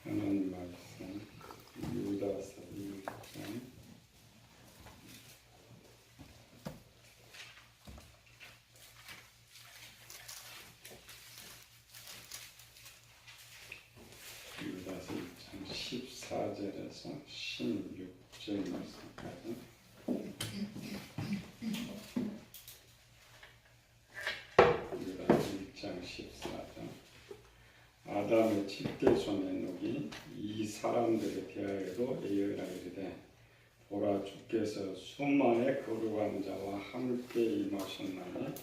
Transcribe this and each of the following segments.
하나님 말씀 유다서 2장 유다서 2장 14절에서 16절 말씀까지 유다서 1장 14절 아담의 집게손에 녹이 이 사람들에 대하여도 예언하기를 보라 주께서 수만의 거룩한 자와 함께 임하셨나니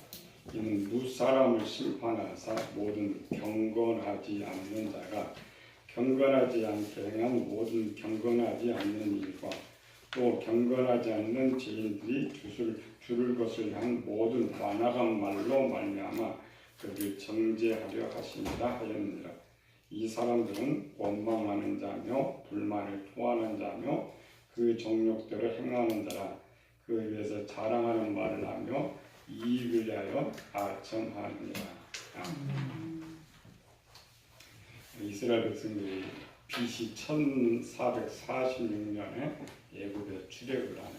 이는 무사람을 심판하사 모든 경건하지 않는 자가 경건하지 않게 행한 모든 경건하지 않는 일과 또 경건하지 않는 죄인들이 줄을 것을 향한 모든 완악한 말로 말미암아 그를 정죄하려 하시니라 하였느니라. 이 사람들은 원망하는 자며 불만을 토하는 자며 그 정욕대로 행하는 자라. 그 위에서 자랑하는 말을 하며 이익을 위하여 아첨하느니라. 이스라엘 백성들이 BC 1446년에 애굽에 출애굽을 하는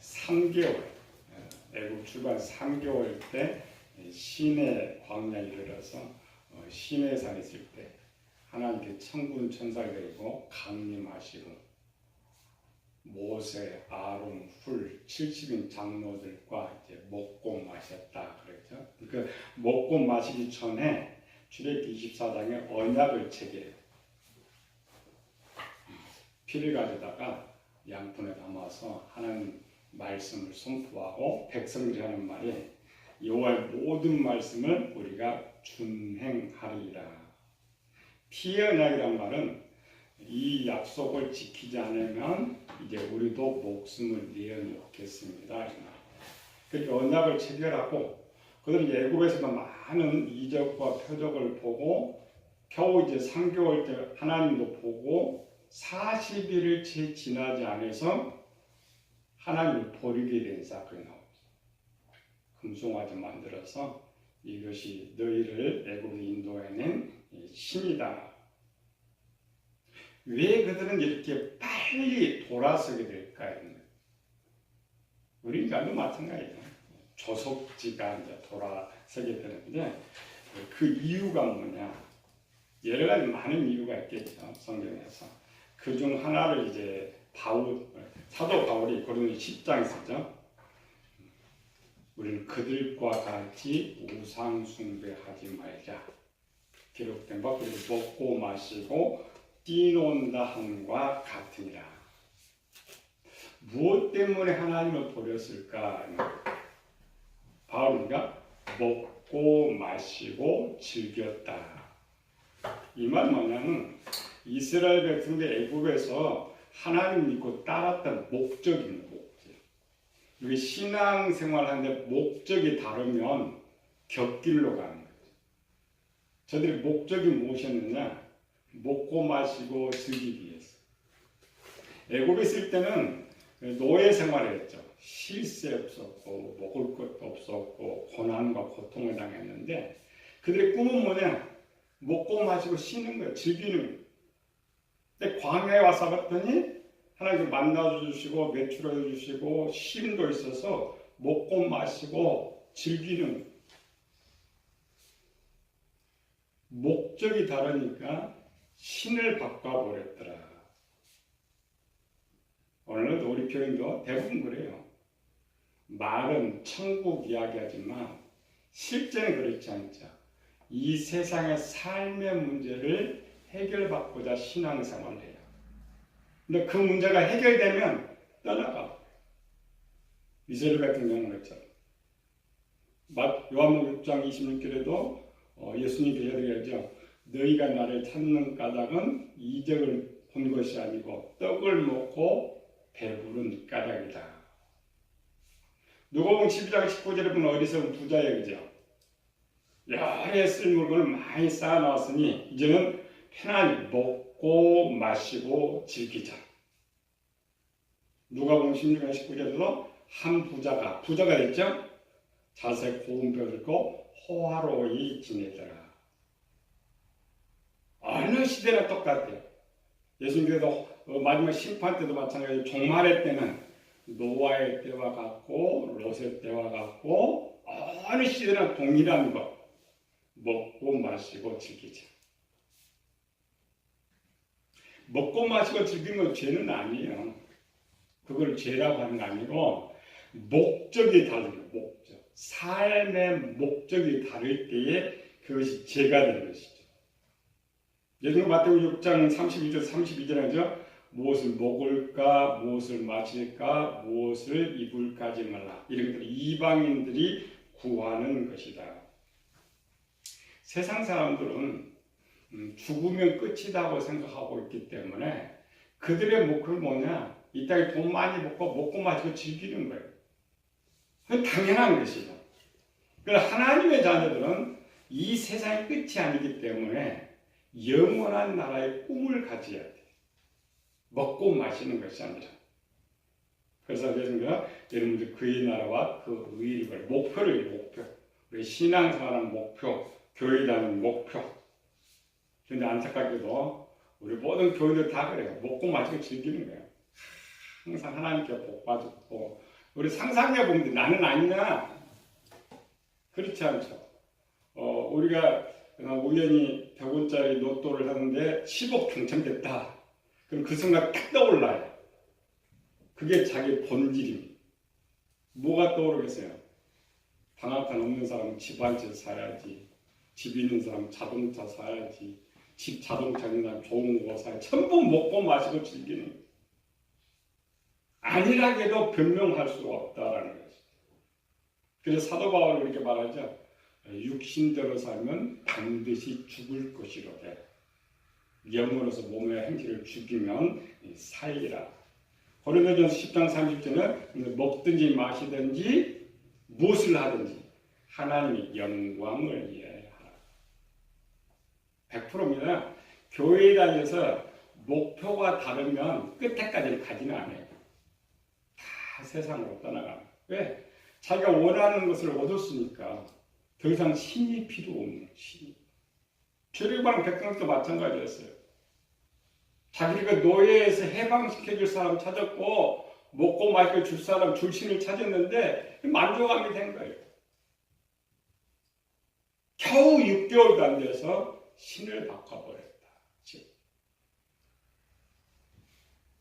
3개월 애굽 출발 3개월 때 시내 광야에 이르러서 시내산에 있을 때 하나님께 천군 천사를 데리고 강림하시고 모세, 아론, 훌 70인 장로들과 이제 먹고 마셨다 그랬죠. 그 먹고 마시기 전에 출애굽기 24장에 언약을 체계해요. 피를 가져다가 양푼에 담아서 하나님 말씀을 선포하고 백성들이 하는 말이 여호와의 모든 말씀을 우리가 준행하리라. 피의 언약이란 말은 이 약속을 지키지 않으면 이제 우리도 목숨을 내어놓겠습니다. 그렇게 언약을 체결하고 그들은 애굽에서도 많은 이적과 표적을 보고 겨우 이제 3개월 때 하나님도 보고 40일을 채 지나지 않아서 하나님을 버리게 된 사건이 나옵니다. 금송아지 만들어서 이것이 너희를 애굽으로 인도해낸 신이다. 왜 그들은 이렇게 빨리 돌아서게 될까요? 우리 인간도 마찬가지예요. 조속지가 이제 돌아서게 되는데 그 이유가 뭐냐? 여러 가지 많은 이유가 있겠죠. 성경에서 그 중 하나를 이제 사도 바울이 고린도 10장에 쓰죠. 우리는 그들과 같이 우상 숭배하지 말자. 기록된 바 그리고 먹고 마시고 뛰논다 함과 같으니라. 무엇 때문에 하나님을 버렸을까? 바울이가 먹고 마시고 즐겼다. 이 말 뭐냐면 이스라엘 백성들 애굽에서 하나님 믿고 따랐던 목적입니다. 우리 신앙생활하는데 목적이 다르면 곁길로 가는 거죠. 저들의 목적이 무엇이었느냐? 먹고 마시고 즐기기 위해서. 애굽에 있을 때는 노예 생활을 했죠. 쉴 새 없었고 먹을 것도 없었고 고난과 고통을 당했는데 그들의 꿈은 뭐냐? 먹고 마시고 쉬는 거예요. 즐기는 거예요. 근데 광야에 와서 봤더니 하나님께 만나주시고 매출해 주시고 쉼도 있어서 먹고 마시고 즐기는 목적이 다르니까 신을 바꿔버렸더라. 오늘도 우리 교인도 대부분 그래요. 말은 천국 이야기하지만 실제는 그렇지 않죠. 이 세상의 삶의 문제를 해결받고자 신앙생활을 해요. 근데 그 문제가 해결되면 떠나가. 이스라엘 같은 경우는 그렇죠. 요한복음 6장 26절에도 예수님께서 이야기하죠. 너희가 나를 찾는 까닭은 이적을 본 것이 아니고 떡을 먹고 배부른 까닭이다. 누가복음 12장 19절에 보면 어리석은 부자예요. 그죠? 여러 쓸 물건을 많이 쌓아놨으니 이제는 편안히 먹고 마시고 즐기자. 누가복음 16장 19절에도 한 부자가 됐죠? 자세 고운 뼈를 고 호화로이 지내더라. 어느 시대나 똑같아요. 예수님께서 마지막 심판 때도 마찬가지로 종말의 때는 노아의 때와 같고 롯의 때와 같고 어느 시대나 동일한 것 먹고 마시고 즐기자. 먹고 마시고 즐기는 건 죄는 아니에요. 그걸 죄라고 하는 게 아니고 목적이 다르죠. 목적. 삶의 목적이 다를 때에 그것이 죄가 되는 것이죠. 예수님 마태복음 6장 31절 32절 하죠. 무엇을 먹을까, 무엇을 마실까, 무엇을 입을까 하지 말라. 이런 것들 이방인들이 구하는 것이다. 세상 사람들은 죽으면 끝이다고 생각하고 있기 때문에 그들의 목표는 뭐냐? 이 땅에 돈 많이 벌고 먹고 마시고 즐기는 거예요. 그건 당연한 것이죠. 그래서 하나님의 자녀들은 이 세상이 끝이 아니기 때문에 영원한 나라의 꿈을 가져야 돼. 먹고 마시는 것이 아니라. 그래서 여러분들 그의 나라와 그 의를 목표. 우리 신앙생활하는 목표, 교회 다니는 목표. 그런데 안타깝게도 우리 모든 교회들 다 그래요. 먹고 마시고 즐기는 거예요. 항상 하나님께 복 받고 우리 상상해 보면 나는 아니냐? 그렇지 않죠. 우리가 우연히 100원짜리 로또를 하는데 10억 당첨됐다. 그럼 그 순간 딱 떠올라요. 그게 자기 본질입니다. 뭐가 떠오르겠어요? 방 한 칸 없는 사람은 집 한 채 사야지. 집 있는 사람은 자동차 사야지. 집 자동차 있는 사람은 좋은 거 사야지. 전부 먹고 마시고 즐기는 거예요. 안일하게도 변명할 수가 없다라는 거죠. 그래서 사도 바울이 이렇게 말하죠. 육신대로 살면 반드시 죽을 것이로되 영으로서 몸의 행실을 죽이면 살리라. 고린도전서 10장 30절은 먹든지 마시든지 무엇을 하든지 하나님의 영광을 위하여 하라. 100%입니다. 교회에 다녀서 목표가 다르면 끝에까지 가지는 않아요. 다 세상으로 떠나갑니다. 왜? 자기가 원하는 것을 얻었으니까 더 이상 신이 필요 없는 신. 출애굽한 백성도 마찬가지였어요. 자기가 노예에서 해방시켜줄 사람 찾았고 먹고 마시고 줄 사람 줄 신을 찾았는데 만족함이 된 거예요. 겨우 6개월도 안 돼서 신을 바꿔버렸다.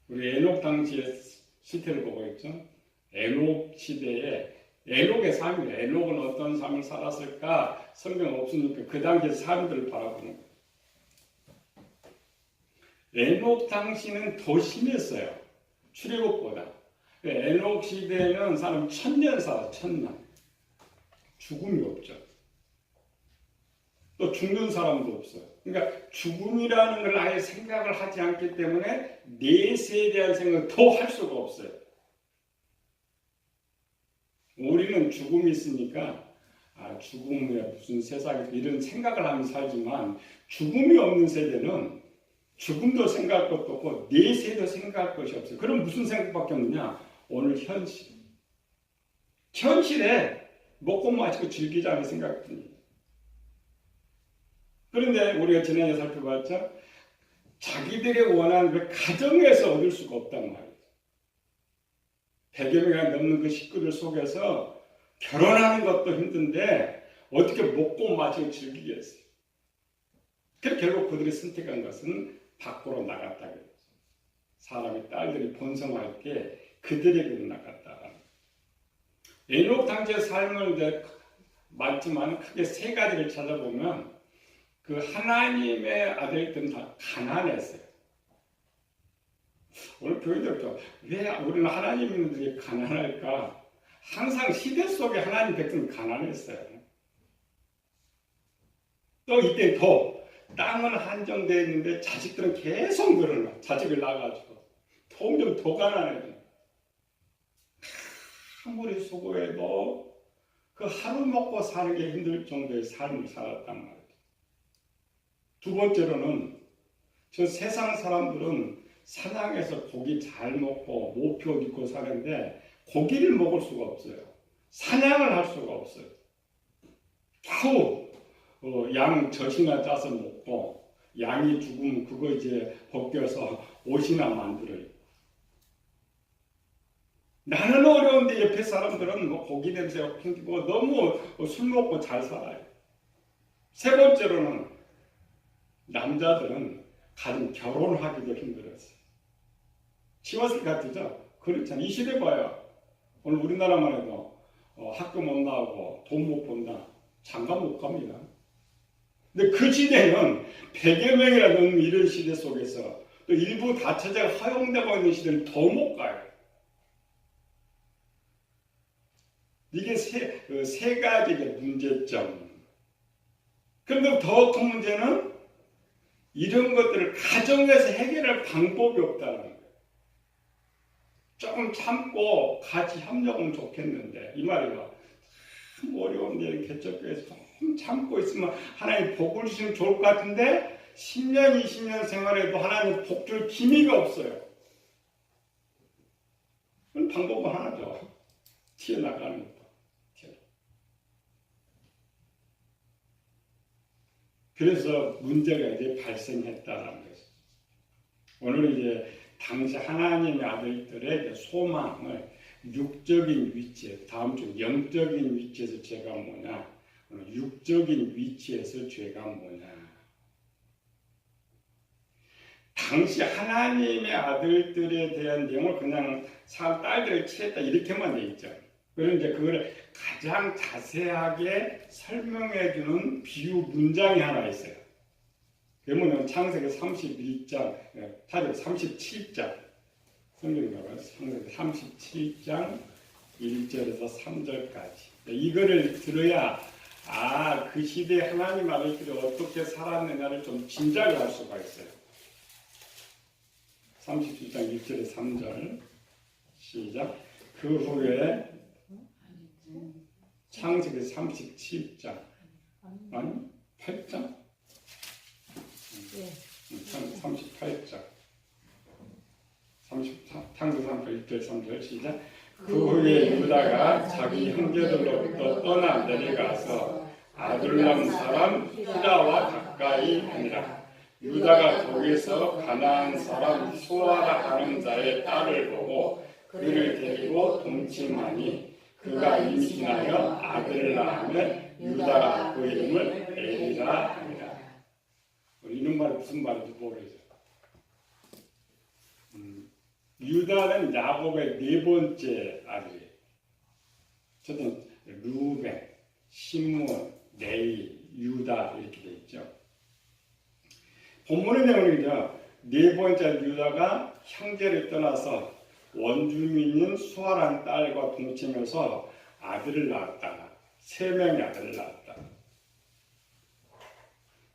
우리 에녹 당시의 시태를 보고 있죠. 에녹 시대에 에녹의 삶이에요. 에녹은 어떤 삶을 살았을까? 성경 없으니까 그 당시의 삶들을 바라보는 거예요. 에녹 당시는 더 심했어요. 출애굽보다. 에녹 시대에는 사람 1000년 살아, 1000년. 죽음이 없죠. 또 죽는 사람도 없어요. 그러니까 죽음이라는 걸 아예 생각을 하지 않기 때문에 내세에 대한 생각을 더 할 수가 없어요. 우리는 죽음이 있으니까 죽음 후에 무슨 세상에 이런 생각을 하면서 살지만 죽음이 없는 세대는 죽음도 생각할 것도 없고 내세도 생각할 것이 없어요. 그럼 무슨 생각밖에 없느냐? 오늘 현실. 현실에 먹고 마시고 즐기자는 생각뿐이에요. 그런데 우리가 지난해 살펴봤죠? 자기들이 원하는 그 가정에서 얻을 수가 없단 말이에요. 100여 명이나 넘는 그 식구들 속에서 결혼하는 것도 힘든데 어떻게 먹고 마시고 즐기겠어요? 그래서 결국 그들이 선택한 것은 밖으로 나갔다. 사람의 딸들이 번성할 때 그들에게로 나갔다. 에녹 당시의 삶을 맞지만 크게 세 가지를 찾아보면 그 하나님의 아들들은 다 가난했어요. 오늘 교회들도 왜 우리는 하나님 있는 데에 가난할까? 항상 시대 속에 하나님 백성은 가난했어요. 또 이때 더 땅은 한정되어 있는데 자식들은 계속 늘어나. 자식을 낳아가지고 점점 더 가난해져. 아무리 수고해도 그 하루 먹고 사는 게 힘들 정도의 삶을 살았단 말이에요. 두 번째로는 저 세상 사람들은 사냥해서 고기 잘 먹고 모표 입고 사는데 고기를 먹을 수가 없어요. 사냥을 할 수가 없어요. 겨우 양 젖이나 짜서 먹고 양이 죽으면 그거 이제 벗겨서 옷이나 만들어요. 나는 어려운데 옆에 사람들은 뭐 고기 냄새가 풍기고 너무 술 먹고 잘 살아요. 세 번째로는 남자들은 가정 결혼하기도 힘들었어요. 쉬웠을 것 같죠? 그렇잖아요. 이 시대 봐요. 오늘 우리나라만 해도 학교 못 나오고 돈 못 번다. 장가 못 갑니다. 근데 그 시대는 100여 명이나 넘는 이런 시대 속에서 또 일부 다처제가 허용되고 있는 시대는 더 못 가요. 이게 세 가지의 문제점. 그런데 더 큰 문제는 이런 것들을 가정에서 해결할 방법이 없다는 거예요. 조금 참고 같이 협력하면 좋겠는데 이 말이야. 참 어려운데 개척교회에서 좀 참고 있으면 하나님 복을 주시면 좋을 것 같은데 10년, 20년 생활해도 하나님 복 줄 기미가 없어요. 그건 방법은 하나죠. 튀어나가는 거. 그래서 문제가 이제 발생했다는 거죠. 오늘 이제 당시 하나님의 아들들의 소망을 육적인 위치에, 다음 주 영적인 위치에서 죄가 뭐냐, 육적인 위치에서 죄가 뭐냐. 당시 하나님의 아들들에 대한 내용을 그냥 딸들을 취했다 이렇게만 돼 있죠. 그런 이제 그걸 가장 자세하게 설명해주는 비유 문장이 하나 있어요. 그러면 창세기 31장, 타조 37장, 성경인가봐요. 창세기 37장 1절에서 3절까지. 이거를 들어야 그 시대에 하나님 아들들이 어떻게 살았느냐를 좀 짐작을 할 수가 있어요. 37장 1절에서 3절 시작. 그 후에 창세기 37장 아니 8장? 창세기 38장 창세기 1절 3절 시작. 그 후에 유다가 자기 형제들로부터 떠나 내려가서 아둘람 사람 히라와 가까이 하니라. 유다가 거기서 가나안 사람 수아라 하는 자의 딸을 보고 그를 데리고 동침하니 그가 임신하여 아들을 낳으면 유다가 그 이름을 에리라 하니라. 이런 말이 무슨 말인지 모르겠어요. 유다는 야곱의 네 번째 아들이에요. 저는 루벤, 시므온, 레위, 유다 이렇게 되어 있죠. 본문의 내용은요. 네 번째 유다가 형제를 떠나서 원주민인 수아라는 딸과 동침해서 아들을 낳았다. 3명의 아들을 낳았다.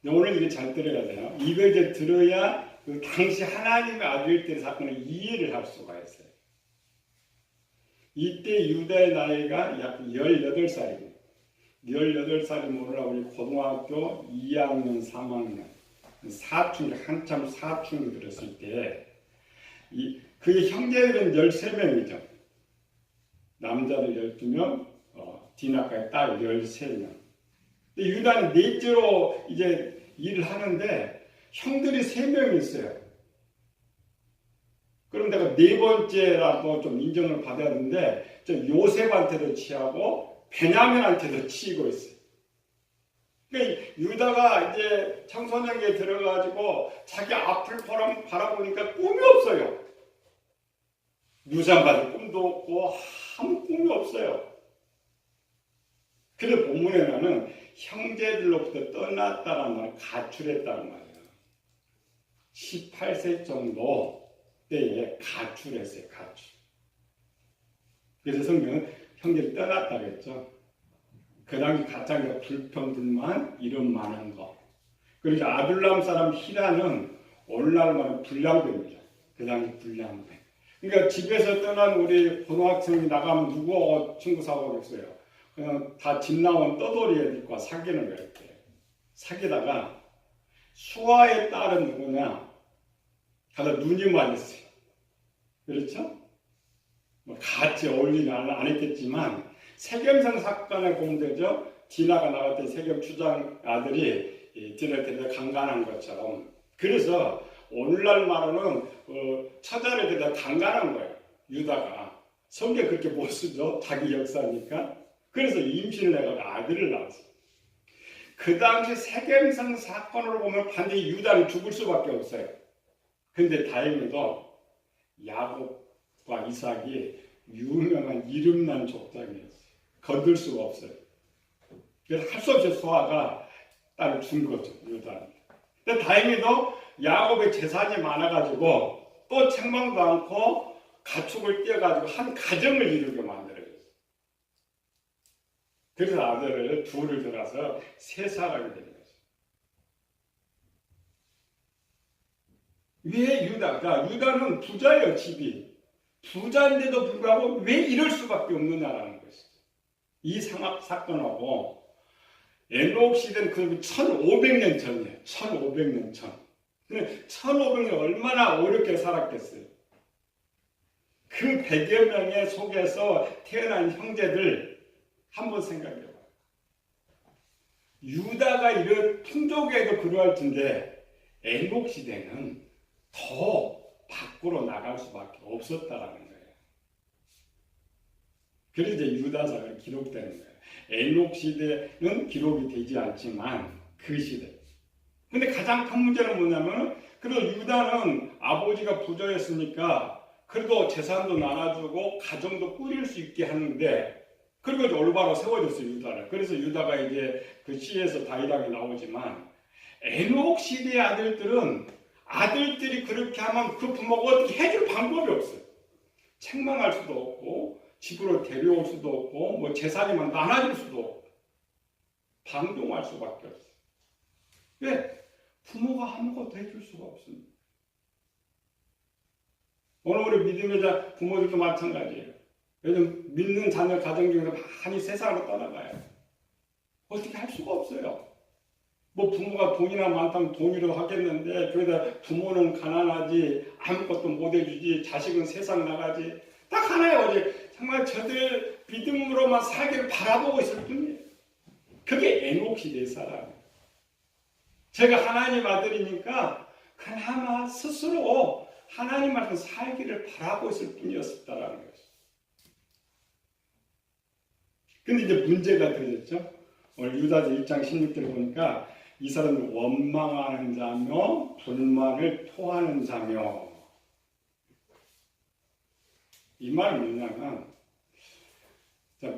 오늘 이게 잘 들어야 돼요. 이걸 이제 들어야 그 당시 하나님의 아들들의 사건을 이해를 할 수가 있어요. 이때 유다의 나이가 약 18살이고 18살이면 오늘 우리 고등학교 2학년, 3학년 사춘기 한참 사춘기 들었을 때 그의 형제들은 13명이죠. 남자들 12명, 디나카의 딸 13명. 근데 유다는 넷째로 이제 일을 하는데 형들이 3명이 있어요. 그럼 내가 네 번째라도 좀 인정을 받아야 되는데 저 요셉한테도 취하고 베냐민한테도 치이고 있어요. 그러니까 유다가 이제 청소년기에 들어가지고 자기 앞을 바라보니까 꿈이 없어요. 유산받을 꿈도 없고 아무 꿈이 없어요. 그래서 본문에는 형제들로부터 떠났다는 말을 가출했다는 말이에요. 18세 정도 때에 가출했어요. 가출. 그래서 성경은 형제를 떠났다고 했죠. 그 당시 가장 불평불만 이런 많은 거. 그리고 아둘람 사람 히라는 오늘날 말하면 불량배입니다. 그 당시 불량배. 그러니까 집에서 떠난 우리 고등학생이 나가면 누구 친구 사고겠어요. 그냥 다 집 나온 떠돌이 애들과 사귀는 거예요. 사귀다가 수아의 딸은 누구냐? 다들 눈이 맞았어요. 그렇죠? 뭐 같이 어울리는 안 했겠지만 세겜성 사건에 보면 되죠. 디나가 나갈 때 세겜 추장 아들이 디나한테 강간한 것처럼 그래서 오늘날 말로는 처자를 대다 강간한 거예요. 유다가. 성경 그렇게 못 쓰죠. 자기 역사니까. 그래서 임신을 해서 아들을 낳았어요. 그 당시 세겜성 사건으로 보면 반드시 유다는 죽을 수밖에 없어요. 근데 다행히도 야곱과 이삭이 유명한 이름난 족장이었어요. 건들 수가 없어요. 그래서 할 수 없이 소아가 딸을 준 거죠. 유다는. 근데 다행히도 야곱의 재산이 많아가지고 또 책망도 않고 가축을 떼어가지고 한 가정을 이루게 만들어요. 그래서 아들을 둘을 들어서 세 사람이 되는 거죠. 왜 유다가? 유다는 부자예요, 집이. 부자인데도 불구하고 왜 이럴 수밖에 없느냐라는 것이죠. 이 사건하고 에녹 시대는 그 1500년 전이에요. 1500년 전. 1500년 얼마나 어렵게 살았겠어요. 그 100여 명의 속에서 태어난 형제들 한번 생각해봐요. 유다가 이런 풍족에도 그러할 텐데 에녹 시대는 더 밖으로 나갈 수밖에 없었다라는 거예요. 그래서 이제 유다서가 기록되는 거예요. 에녹 시대는 기록이 되지 않지만 그 시대. 근데 가장 큰 문제는 뭐냐면 그래도 유다는 아버지가 부자였으니까 그래도 재산도 나눠주고 가정도 꾸릴 수 있게 하는데 그리고 올바로 세워졌어요, 유다를. 그래서 유다가 이제 그 시에서 다이락이 나오지만 에녹 시대의 아들들이 그렇게 하면 그 부모가 어떻게 해줄 방법이 없어요. 책망할 수도 없고 집으로 데려올 수도 없고 뭐 재산이만 나눠줄 수도 없고 방종할 수밖에 없어요. 왜? 부모가 아무것도 해줄 수가 없습니다. 오늘 우리 믿음의 자 부모들도 마찬가지예요. 요즘 믿는 자녀 가정 중에서 많이 세상으로 떠나가요. 어떻게 할 수가 없어요. 뭐 부모가 돈이나 많다면 돈이라도 하겠는데 그러다 부모는 가난하지 아무것도 못 해주지 자식은 세상 나가지 딱 하나예요. 어제 정말 저들 믿음으로만 살기를 바라보고 있을 뿐이에요. 그게 에녹 시대의 사람이에요. 제가 하나님 아들이니까 그나마 스스로 하나님 앞에 살기를 바라고 있을 뿐이었다라는 거죠. 근데 이제 문제가 되겠죠. 오늘 유다서 1장 16절을 보니까 이 사람은 원망하는 자며 불만을 토하는 자며 이 말은 뭐냐면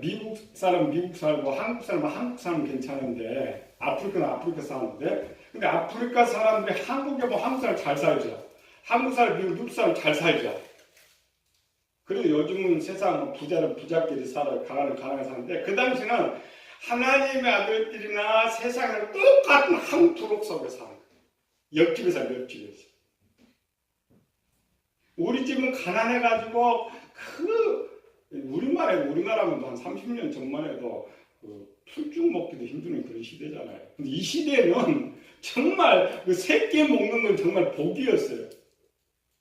미국 사람 미국 살고 한국 사람 괜찮은데 아프리카는 아프리카 사는데 근데 아프리카 사람들이 한국에 뭐 한국 사람 잘 살죠. 한국 사람 미국 사람 잘 살죠. 그리고 요즘은 세상 부자는 부자끼리 살아요. 가난은 가난하게 사는데 그 당시는 하나님의 아들들이나 세상에는 똑같은 한 부록 속에 사는 거예요. 옆집에서. 우리 집은 가난해가지고 우리나라면 한 30년 전만 해도 풀쭉 먹기도 힘든 그런 시대잖아요. 근데 이 시대는 정말 그 새끼 먹는 건 정말 복이었어요.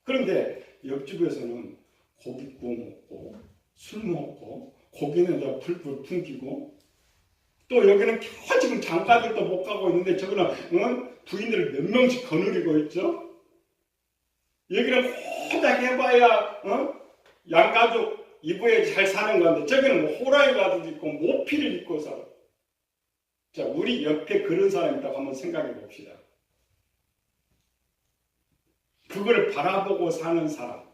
그런데 옆집에서는 고기 구워 먹고 술 먹고 고기는 풀풀 풍기고 또 여기는 겨우 지금 장가들도 못 가고 있는데 저거는 부인들을 몇 명씩 거느리고 있죠. 여기는 호작 해봐야 양가족 이부에 잘 사는 건데 저기는 뭐 호랑이 가죽 입고 모피를 입고 살아. 자, 우리 옆에 그런 사람이 있다고 한번 생각해 봅시다. 그걸 바라보고 사는 사람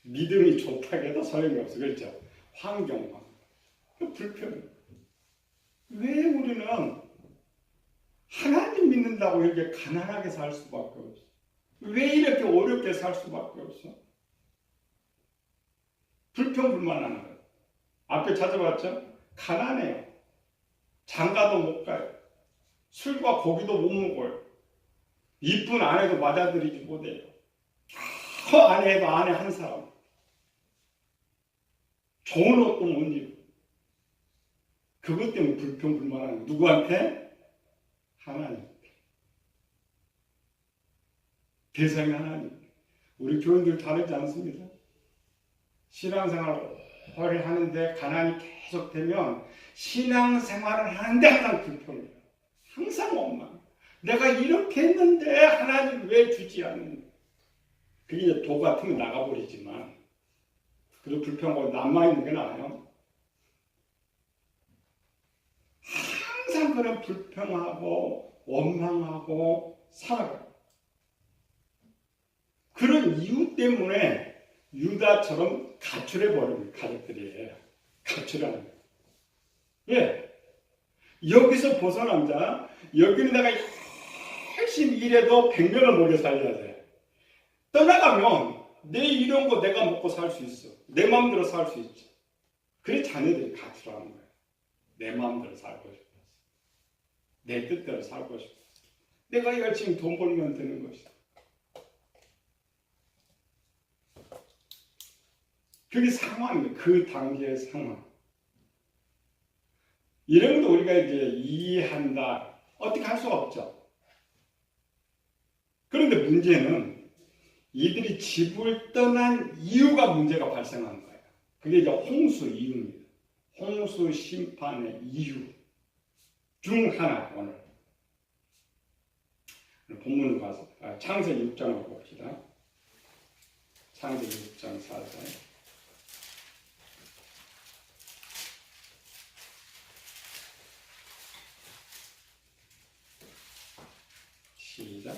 믿음이 좋다고 해도 소용이 없어. 그렇죠? 환경만 불편해. 왜 우리는 하나님 믿는다고 이렇게 가난하게 살 수밖에 없어? 왜 이렇게 어렵게 살 수밖에 없어? 불평불만하는 거예요. 앞에 찾아봤죠? 가난해요. 장가도 못 가요. 술과 고기도 못 먹어요. 이쁜 아내도 맞아들이지 못해요. 아내도 아내 한 사람. 좋은 옷도 못 입고. 그것 때문에 불평불만하는 거예요. 누구한테? 하나님. 대상이 하나님. 우리 교인들 다르지 않습니다. 신앙생활을 오래 하는데 가난이 계속되면 신앙생활을 하는데 항상 불평해요. 항상 원망. 내가 이렇게 했는데 하나님 왜 주지 않는? 그게 이제 도 같으면 나가버리지만 그래도 불평하고 남아있는 게 나아요. 항상 그런 불평하고 원망하고 살아가요. 그런 이유 때문에 유다처럼 가출해버리는 가족들이에요. 가출하는 거예요. 예. 여기서 벗어남자. 여기는 내가 열심히 일해도 100명을 먹여 살려야 돼. 떠나가면 내 이런 거 내가 먹고 살 수 있어. 내 마음대로 살 수 있지. 그래 자녀들이 가출하는 거야. 내 마음대로 살고 싶었어. 내 뜻대로 살고 싶었어. 내가 열심히 돈 벌면 되는 것이다. 그게 상황이에요. 그 단계의 상황. 이런 것도 우리가 이제 이해한다. 어떻게 할 수가 없죠. 그런데 문제는 이들이 집을 떠난 이유가 문제가 발생한 거예요. 그게 이제 홍수 이유입니다. 홍수 심판의 이유 중 하나 오늘 본문을 가서 창세기 6장을 봅시다. 창세기 6장 4절. 시작.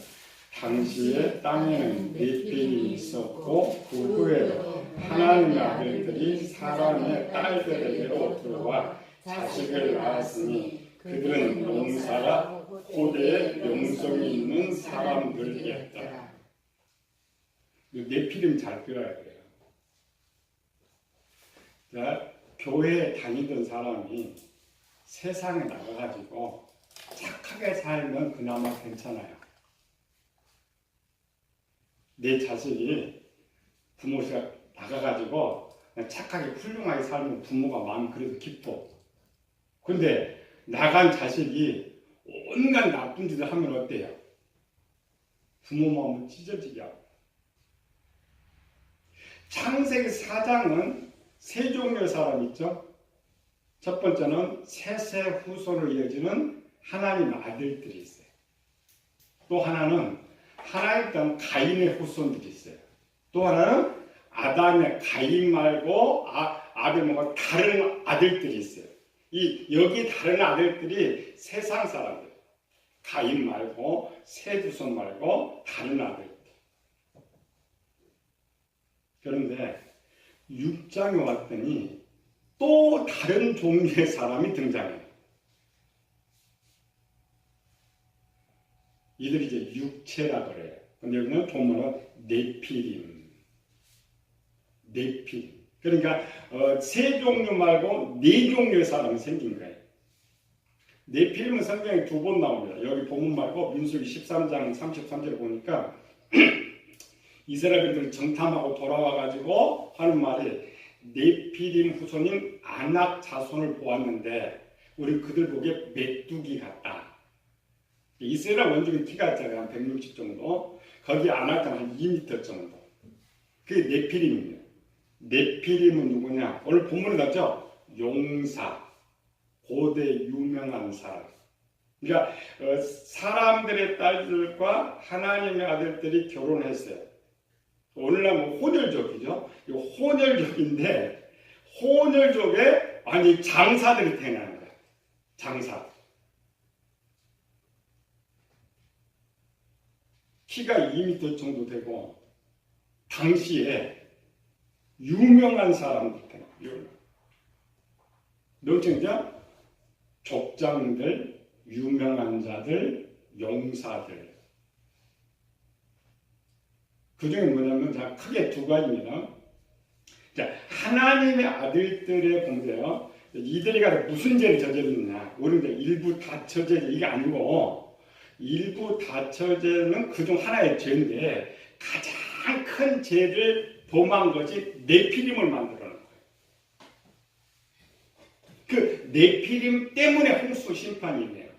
당시에 땅에는 네필이 있었고 그 후에도 하나님의 아들들이 사람의 딸들에게로 들어와 자식을 낳았으니 그들은 용사라 고대에 영성이 있는 사람들이었다. 네필임 잘 들어야 돼요. 자, 교회에 다니던 사람이 세상에 나가가지고 착하게 살면 그나마 괜찮아요. 내 자식이 부모가 나가가지고 착하게 훌륭하게 살면 부모가 마음 그래도 기뻐. 근데 나간 자식이 온갖 나쁜 짓을 하면 어때요? 부모 마음은 찢어지게 하고. 창세기 4장은 세 종류의 사람 있죠. 첫 번째는 셋의 후손을 이어지는 하나님 아들들이 있어요. 또 하나는 하나님 땅 가인의 후손들이 있어요. 또 하나는 아담의 가인 말고 아벨 말고 다른 아들들이 있어요. 여기 다른 아들들이 세상 사람들. 가인 말고 셋 후손 말고 다른 아들들. 그런데 6장에 왔더니 또 다른 종류의 사람이 등장해요. 이들이 이제 육체라 그래요. 근데 여기는 본문은 네피림. 그러니까 세 종류 말고 네 종류의 사람이 생긴 거예요. 네피림은 성경에 2번 나옵니다. 여기 본문 말고 민수기 13장 33절에 보니까 이스라엘들이 정탐하고 돌아와가지고 하는 말이 네피림 후손인 아낙 자손을 보았는데 우리 그들 보기에 메뚜기 같다. 이스라엘 원주민 키가 있잖아요. 한 160 정도. 거기 아낙은 한 2m 정도. 그게 네피림이에요. 네피림은 누구냐? 오늘 본문에 나왔죠? 용사. 고대 유명한 사람. 그러니까 사람들의 딸들과 하나님의 아들들이 결혼했어요. 오늘날 혼혈족이죠. 혼혈족인데 혼혈족에 아니 장사들이 태어나는 거예요. 장사. 키가 2m 정도 되고 당시에 유명한 사람들 태어나요. 명칭이죠? 족장들, 유명한 자들, 용사들. 그 중에 뭐냐면 자, 크게 두 가지입니다. 자, 하나님의 아들들의 공제요. 이들이 무슨 죄를 저질렀냐? 우리는 일부 다처죄 이게 아니고 일부 다처죄는 그중 하나의 죄인데 가장 큰 죄를 범한 것이 네피림을 만들어낸 거예요. 그 네피림 때문에 홍수 심판이 있네요.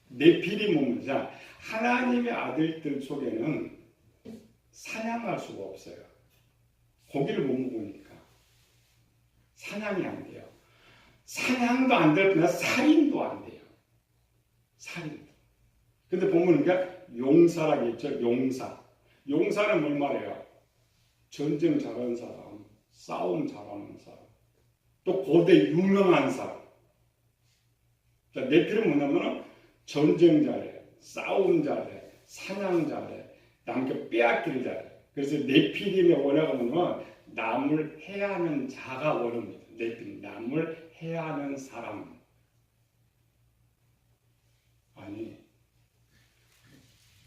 네피림은 뭐냐? 하나님의 아들들 속에는 사냥할 수가 없어요. 고기를 못 먹으니까 사냥이 안 돼요. 사냥도 안 될 뿐만 살인도 안 돼요. 살인도. 근데 보면 용사라고 했죠. 용사. 용사는 뭘 말해요? 전쟁 잘하는 사람, 싸움 잘하는 사람, 또 고대 유명한 사람. 네피림 뭐냐면 전쟁 잘해, 싸움 잘해, 사냥 잘해, 남께 빼앗기를 잘해. 그래서 네피림의 원어가 남을 해하는 자가 원어입니다. 네피림, 남을 해하는 사람. 아니,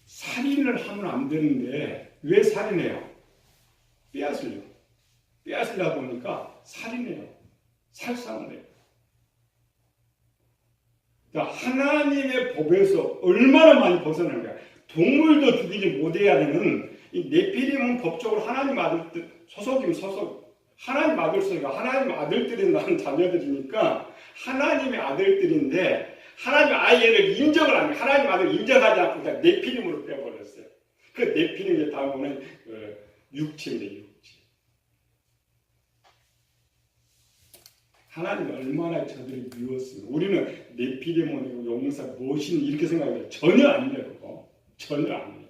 살인을 하면 안 되는데 왜 살인해요? 빼앗으려고 보니까 살인해요. 살상을 해요. 하나님의 법에서 얼마나 많이 벗어나는가. 동물도 죽이지 못해야 되는 이 네피림은 법적으로 하나님 아들들 소속이면 소속. 하나님 아들들이니까 하나님 아들들이 낳은 자녀들이니까 하나님의 아들들인데 하나님 아이를 인정을 안 해요. 하나님 아들을 인정하지 않고 그냥 네피림으로 빼버렸어요. 그 네피림의 다음은 육체인데 육체. 하나님이 얼마나 저들을 미웠으면 우리는 네피림이고 용사 무엇인 이렇게 생각해요. 전혀 아니에요. 그거. 전혀 아니에요.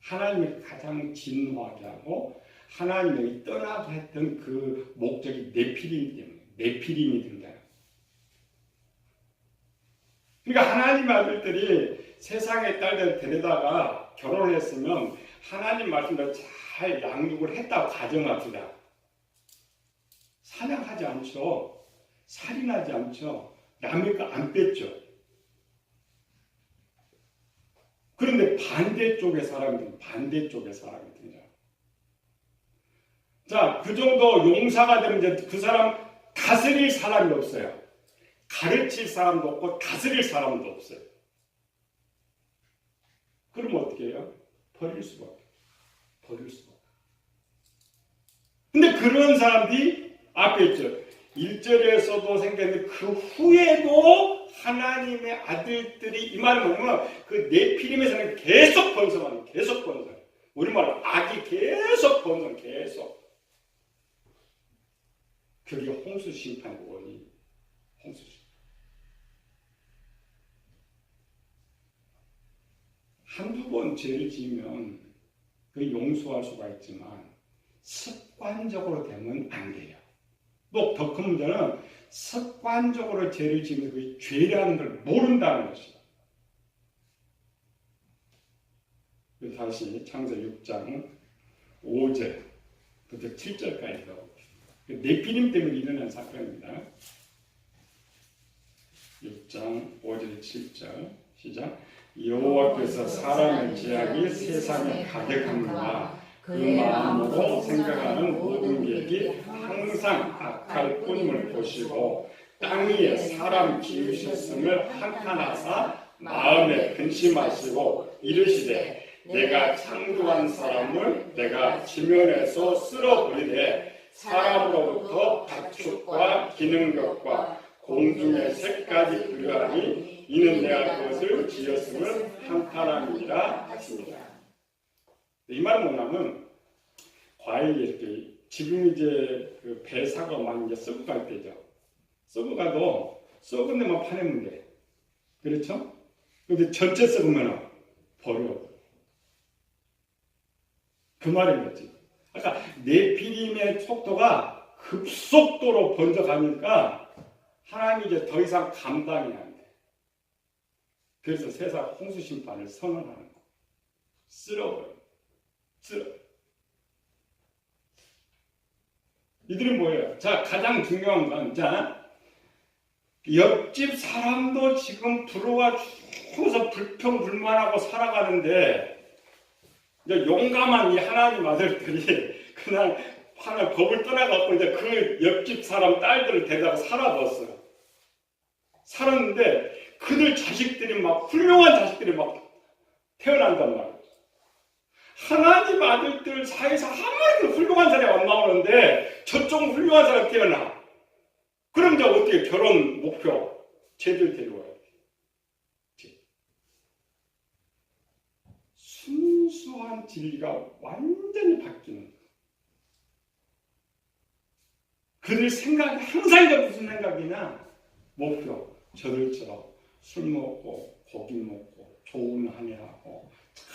하나님을 가장 진노하게 하고 하나님이 떠나게 했던 그 목적이 네피림이기 때문에 네피림이 된다. 그러니까 하나님 아들들이 세상의 딸들 데려다가 결혼을 했으면 하나님 말씀대로 잘 양육을 했다고 가정합시다. 사냥하지 않죠. 살인하지 않죠. 남의 거 안 뺐죠. 그런데 반대쪽의 사람들이요. 자, 그 정도 용사가 되면 이제 그 사람 다스릴 사람이 없어요. 가르칠 사람도 없고 다스릴 사람도 없어요. 그럼 어떻게 해요? 버릴 수밖에. 근데 그런 사람들이 앞에 있죠. 1절에서도 생겼는데 그 후에도 하나님의 아들들이 이 말은 뭐냐면 그 네피림에서는 계속 번성하는 계속 번성. 우리말로 악이 계속 번성 계속. 그게 홍수 심판의 원인. 홍수 심판. 한두 번 죄를 지으면 그 용서할 수가 있지만 습관적으로 되면 안 돼요. 또 더 큰 문제는 습관적으로 죄를 지으면 그 죄라는 걸 모른다는 것이다. 다시 창세 6장 5절부터 7절까지 가봅니다. 네피림 때문에 일어난 사건입니다. 6장 5절 7절 시작. 여호와께서 사람의 죄악이 세상에 가득함과 그 마음으로 생각하는 모든 계획이 항상 악할 뿐임을 보시고 땅 위에 사람 지으셨음을 한탄하사 마음에 근심하시고 이르시되 내가 창조한 사람을 내가 지면에서 쓸어버리되 사람으로부터 가축과 기능격과 공중의 새까지 부려하니 이는 내가 그것을 지었음을 한탄함이라 하십니다. 이 말은 뭐냐면 과일이 이렇게 지금 이제 그 배 사고 막 이제 썩어 갈 때죠. 썩어 가도 썩은 데만 파내면 돼. 그렇죠? 근데 전체 썩으면 버려. 그 말인 거지. 아까 네피림의 속도가 급속도로 번져가니까 하나님이 이제 더 이상 감당이 안 돼. 그래서 세상 홍수 심판을 선언하는 거. 쓸어버려. 이들은 뭐예요? 자, 가장 중요한 건, 자, 옆집 사람도 지금 들어와 죽어서 불평불만하고 살아가는데, 이제 용감한 이 하나님 아들들이 그냥 하나 겁을 떠나갖고 이제 그 옆집 사람 딸들을 데려다가 살아봤어요. 살았는데, 그들 자식들이 막, 훌륭한 자식들이 막 태어난단 말이에요. 하나님 아들들 사이에서 아무리 훌륭한 사람이 안 나오는데 저쪽 훌륭한 사람이 태어나. 그럼 이제 어떻게 결혼 목표? 쟤들 데려와야 돼. 순수한 진리가 완전히 바뀌는 거예요. 그들 생각이 항상 이제 무슨 생각이냐? 목표. 저들처럼 술 먹고 고기 먹고 좋은 아내하고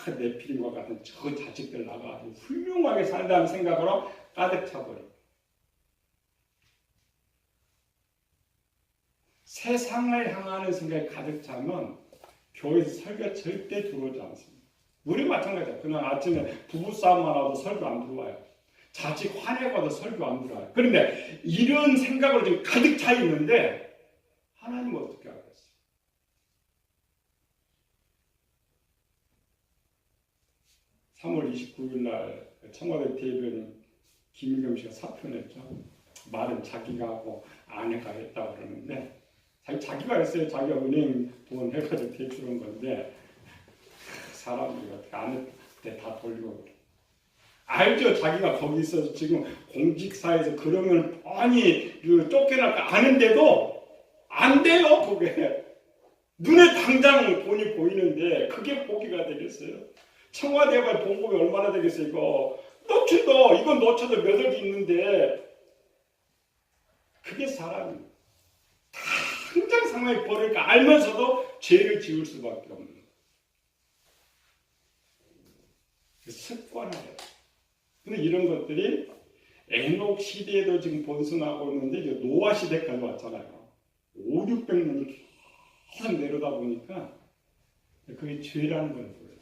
네피림과 같은 저 자식들 나가지고 훌륭하게 살다는 생각으로 가득 차버리고 세상을 향하는 생각이 가득 차면 교회에서 설교 절대 들어오지 않습니다. 우리 마찬가지야. 그냥 아침에 부부싸움만 하도 설교 안 들어와요. 자식 화내고도 설교 안 들어와요. 그런데 이런 생각으로 지금 가득 차 있는데 하나님 어떻게 하겠어요? 3월 29일 날 청와대 대변인 김일겸 씨가 사표 냈죠. 말은 자기가 하고 아내가 했다고 그러는데 자기가 했어요. 자기가 은행 돈 해가지고 대출한 건데 사람들이 어떻게 아내한테 다 돌리고 그래. 알죠? 자기가 거기 있어서 지금 공직사에서 그러면 뻔히 쫓겨날까 아는데도 안 돼요. 그게 눈에 당장 돈이 보이는데 그게 포기가 되겠어요? 청와대가 봉급이 얼마나 되겠어요? 이거 이건 놓쳐도 몇 억이 있는데 그게 사람이 당장 상황이 벌으니까 알면서도 죄를 지을 수밖에 없는 습관화예요. 근데 이런 것들이 에녹 시대에도 지금 번성하고 있는데 이제 노아 시대까지 왔잖아요. 5, 600년이 계속 내려다 보니까 그게 죄라는 걸 몰라요.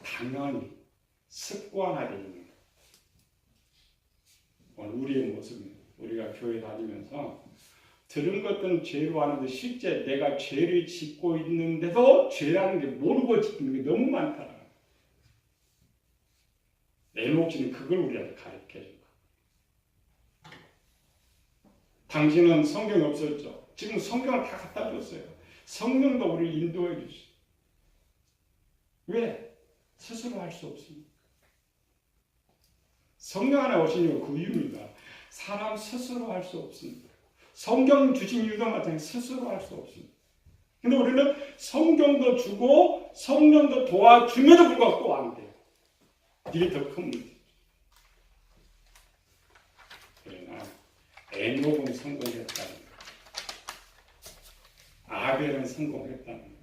당연히 습관화되어 있는 거예요. 오늘 우리의 모습입니다. 우리가 교회 다니면서 들은 것들은 죄로 하는데 실제 내가 죄를 짓고 있는데도 죄라는 게 모르고 짓는 게 너무 많다. 에녹시는 그걸 우리한테 가르쳐 준 거예요. 당신은 성경이 없었죠. 지금 성경을 다 갖다 줬어요. 성령도 우리를 인도해 주시죠. 왜? 스스로 할 수 없습니다. 성령 안에 오신 이유가 그 이유입니다. 사람 스스로 할 수 없습니다. 성경 주신 이유도 마찬가지로 스스로 할 수 없습니다. 근데 우리는 성경도 주고 성령도 도와줌에도 불구하고 또 안 돼요. 이게 더 큰 문제. 그러나 에녹은 성공했다는 거. 아벨은 성공했다는 거.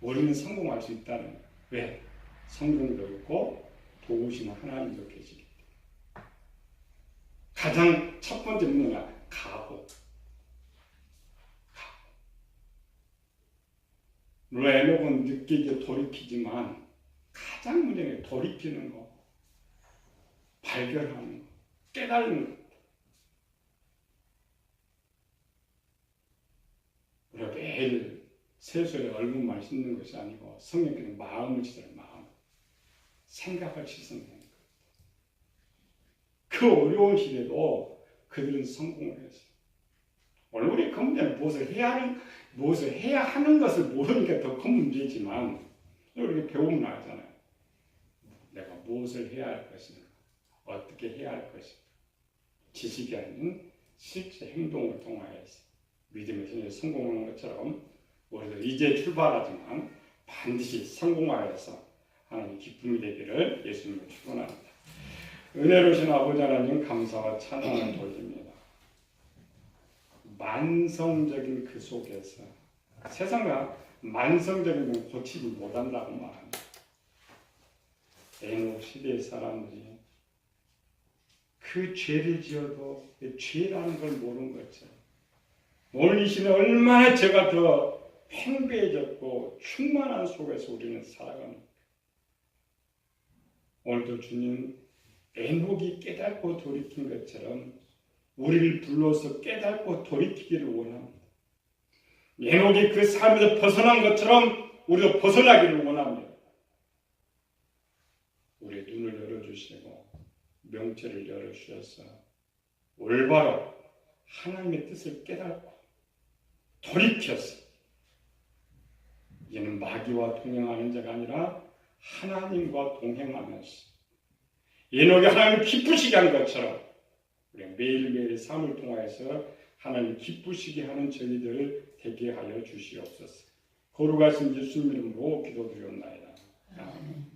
우리는 성공할 수 있다는 거. 왜? 성경도 있고 도우시는 하나님도 계시기 때문에. 가장 첫 번째 문제가 각오. 물론 에녹은 늦게 이제 돌이키지만 가장 문제는 돌이키는 거, 발견하는 거, 깨달는 거. 우리가 매일 세수에 얼굴만 씻는 것이 아니고 성령께는 마음을 씻어요. 마음. 생각을 씻는 거예요. 그 어려운 시대도 그들은 성공을 했어요. 오늘 우리 그 문제는 무엇을 해야 하는 것을 모르니까 더 큰 문제지만 우리가 배우면 알잖아요. 내가 무엇을 해야 할 것인가, 어떻게 해야 할 것인가. 지식이 아닌 실제 행동을 통하여서 믿음에서 성공하는 것처럼 우리도 이제 출발하지만 반드시 성공하여서 하나님 기쁨이 되기를 예수님을 축원합니다. 은혜로우신 아버지 하나님 감사와 찬양을 돌립니다. 만성적인 그 속에서 세상과 만성적인 건 고치지 못한다고 말합니다. 에녹 시대의 사람들이 그 죄를 지어도 그 죄라는 걸 모르는 것처럼 오늘 이 시대 얼마나 제가 더 팽배해졌고 충만한 속에서 우리는 살아갑니다. 오늘도 주님 에녹이 깨닫고 돌이킨 것처럼 우리를 불러서 깨닫고 돌이키기를 원합니다. 에녹이 그 삶에서 벗어난 것처럼 우리도 벗어나기를 원합니다. 우리의 눈을 열어주시고 명체를 열어주셔서 올바로 하나님의 뜻을 깨닫고 돌이켜서 이제는 마귀와 동행하는 자가 아니라 하나님과 동행하면서 에녹이 하나님을 기쁘시게 하는 것처럼 우리가 매일매일 삶을 통하여서 하나님 기쁘시게 하는 저희들 되게 하여 주시옵소서. 거룩하신 예수님 이름으로 기도드리옵나이다. 아멘.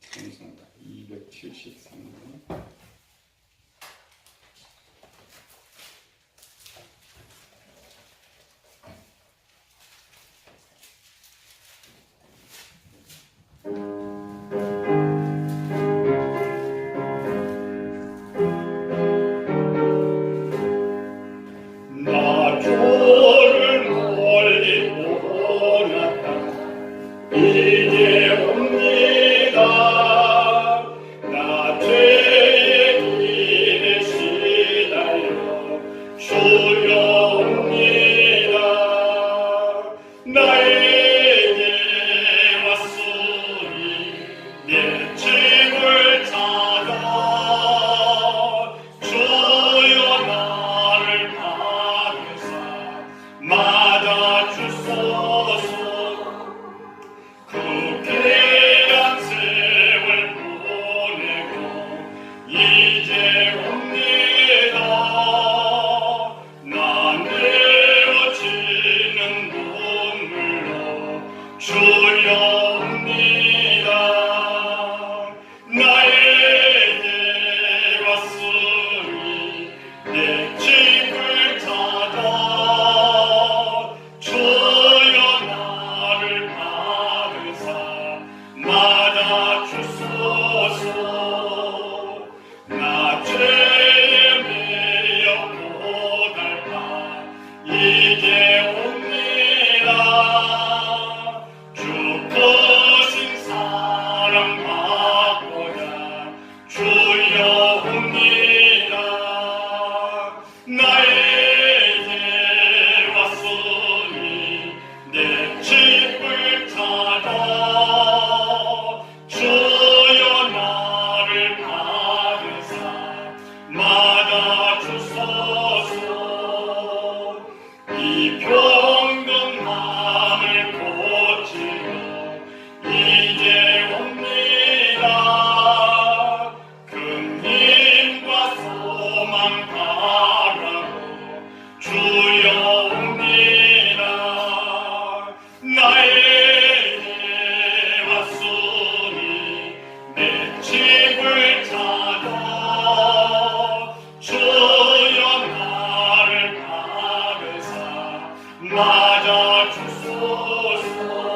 찬송가 273번 나에게 왔으니 내 집을 찾아 주여 나를 받으사 맞아 주소서. 그 귀한 세월 보내고 이제 옵니다. 나 내어지는 눈물로 주여 옵니다. 나에게 왔으니 내 집을 찾아 주여 나를 받으사 맞아 주소서. 나 죄에 매여 고달파 이제 옵니다. 주 크신 사랑 받고자 주여 옵니다. 나에게 왔으니 내 집을 찾아 주여 나를 받으사 맞아 주소서. 이 병든 마음을 고치려 이제 옵니다. 큰 힘과 소망 바라고 주여 옵니다. 나에게 왔으니 내 집을 찾아 주여 나를 받으사 맞아 주소서.